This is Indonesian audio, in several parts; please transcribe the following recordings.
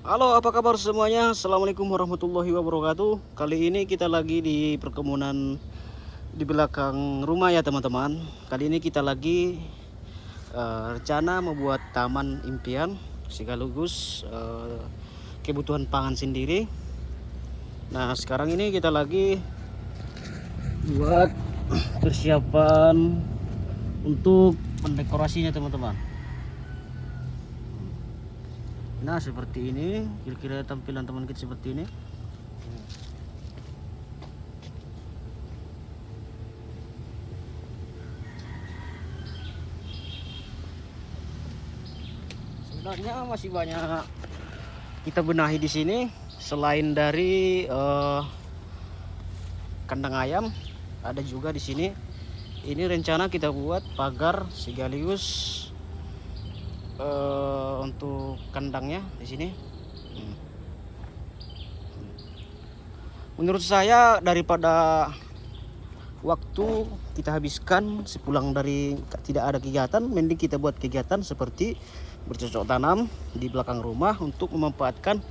Halo, apa kabar semuanya? Assalamualaikum warahmatullahi wabarakatuh. Kali ini kita lagi di perkebunan di belakang rumah ya teman-teman. Kali ini kita lagi rencana membuat taman impian sekaligus kebutuhan pangan sendiri. Nah, sekarang ini kita lagi buat persiapan untuk mendekorasinya teman-teman. Nah, seperti ini kira-kira tampilan teman kita seperti ini. Sebenarnya masih banyak kita benahi di sini selain dari kandang ayam, ada juga di sini. Ini rencana kita buat pagar sekaligus untuk kandangnya di sini. Menurut saya daripada waktu kita habiskan sepulang dari tidak ada kegiatan, mending kita buat kegiatan seperti bercocok tanam di belakang rumah untuk memanfaatkan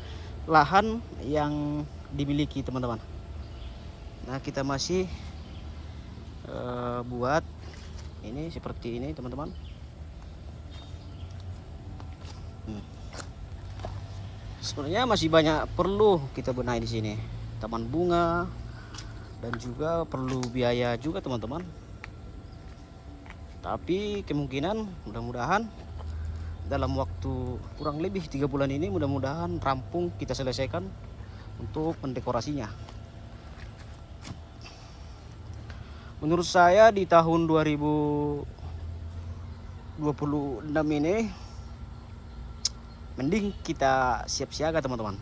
lahan yang dimiliki teman-teman. Nah, kita masih buat ini seperti ini teman-teman. Sebenarnya masih banyak perlu kita benahi di sini. Taman bunga dan juga perlu biaya juga teman-teman. Tapi kemungkinan mudah-mudahan dalam waktu kurang lebih 3 bulan ini mudah-mudahan rampung kita selesaikan untuk mendekorasinya. Menurut saya di tahun 2026 ini mending kita siap siaga teman-teman.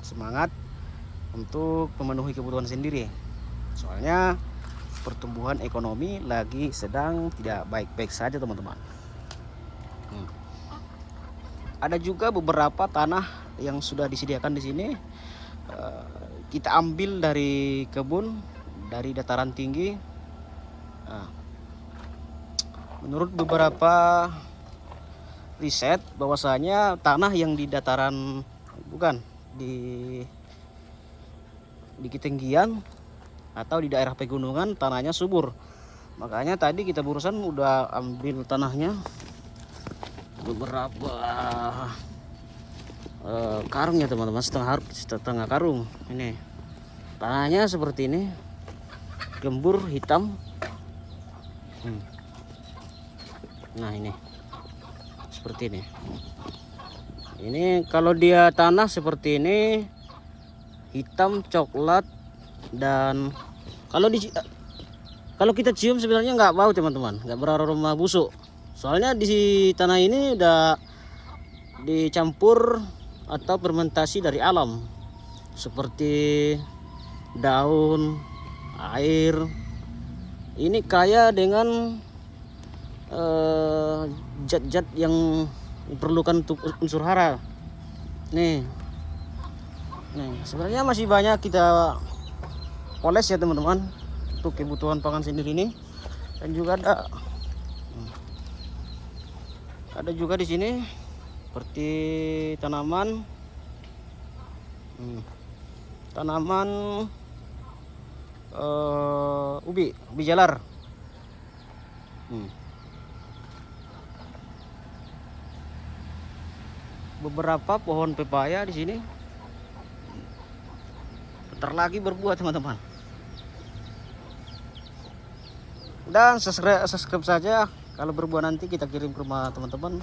Semangat untuk memenuhi kebutuhan sendiri. Soalnya pertumbuhan ekonomi lagi sedang tidak baik-baik saja teman-teman. Ada juga beberapa tanah yang sudah disediakan di sini. Kita ambil dari kebun, dari dataran tinggi. Menurut beberapa riset bahwasanya tanah yang di dataran bukan di ketinggian atau di daerah pegunungan tanahnya subur. Makanya tadi kita barusan udah ambil tanahnya beberapa karung ya teman-teman, setengah karung. Ini tanahnya seperti ini, gembur hitam. Nah, ini seperti ini. Ini kalau dia tanah seperti ini, hitam coklat, dan kalau kita cium sebenarnya nggak bau teman-teman, nggak beraroma busuk. Soalnya di tanah ini udah dicampur atau fermentasi dari alam seperti daun, air. Ini kaya dengan zat-zat yang diperlukan untuk unsur hara. Nih, sebenarnya masih banyak kita poles ya teman-teman untuk kebutuhan pangan sendiri ini. Dan juga ada juga di sini seperti tanaman ubi jalar. Beberapa pohon pepaya di sini. Bentar lagi berbuah teman-teman. Dan subscribe saja, kalau berbuah nanti kita kirim ke rumah teman-teman.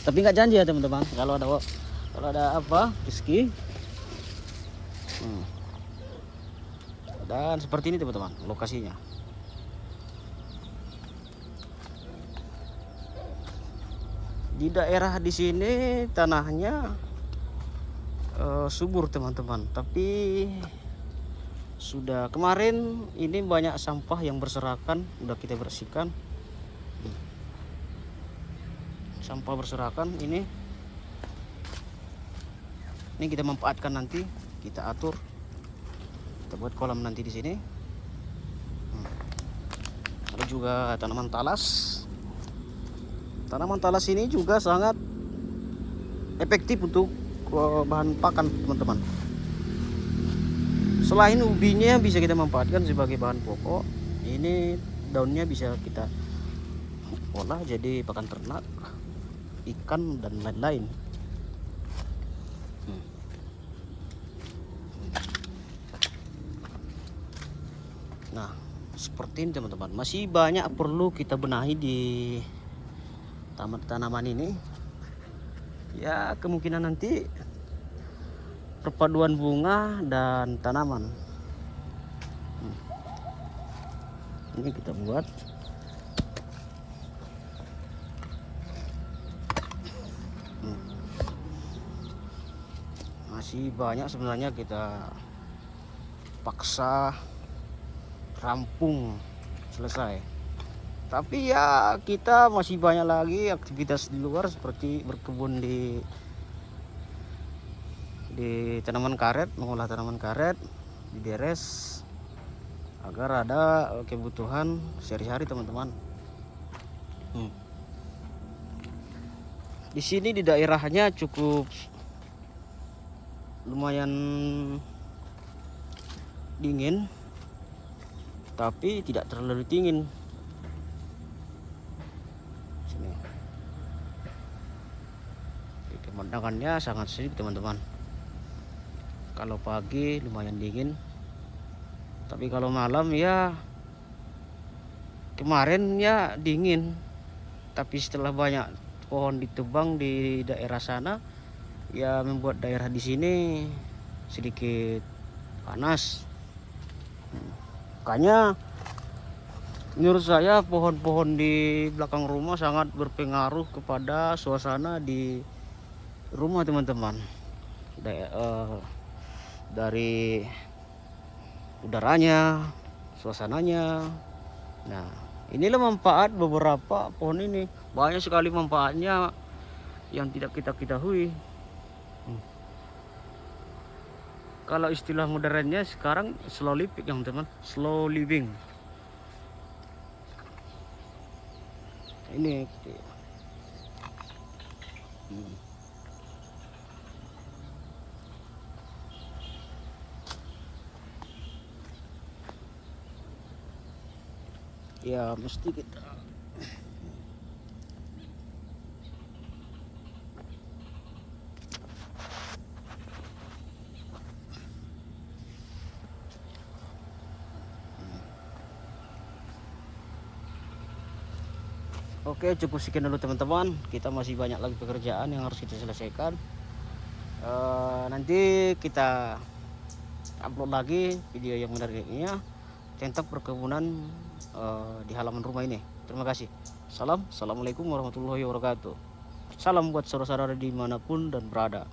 Tapi nggak janji ya teman-teman, kalau ada apa rezeki. Dan seperti ini teman-teman lokasinya. Di daerah di sini tanahnya subur teman-teman, tapi sudah kemarin ini banyak sampah yang berserakan, udah kita bersihkan. Sampah berserakan ini kita manfaatkan, nanti kita atur, kita buat kolam nanti di sini. Ada juga tanaman talas. Tanaman talas ini juga sangat efektif untuk bahan pakan teman-teman. Selain ubinya bisa kita manfaatkan sebagai bahan pokok, ini daunnya bisa kita olah jadi pakan ternak, ikan dan lain-lain. Nah, seperti ini teman-teman. Masih banyak perlu kita benahi di taman tanaman ini. Ya, kemungkinan nanti perpaduan bunga dan tanaman. Ini kita buat. Masih banyak sebenarnya kita paksa rampung selesai, tapi ya kita masih banyak lagi aktivitas di luar seperti berkebun di tanaman karet, mengolah tanaman karet di Deres agar ada kebutuhan sehari-hari teman-teman. Di sini di daerahnya cukup lumayan dingin, tapi tidak terlalu dingin. Sini. Pemandangannya sangat sejuk teman-teman. Kalau pagi lumayan dingin, tapi kalau malam ya kemarin ya dingin, tapi setelah banyak pohon ditebang di daerah sana ya membuat daerah di sini sedikit panas. Makanya menurut saya pohon-pohon di belakang rumah sangat berpengaruh kepada suasana di rumah teman-teman. Dari udaranya, suasananya. Nah, inilah manfaat beberapa pohon ini. Banyak sekali manfaatnya yang tidak kita ketahui. Kalau istilah modernnya sekarang slow living ya teman-teman, slow living. Ini ya mesti kita Oke, cukup sekian dulu teman-teman. Kita masih banyak lagi pekerjaan yang harus kita selesaikan. Nanti kita upload lagi video yang menariknya tentang perkebunan di halaman rumah ini. Terima kasih. Assalamualaikum warahmatullahi wabarakatuh. Salam buat saudara-saudara dimanapun dan berada.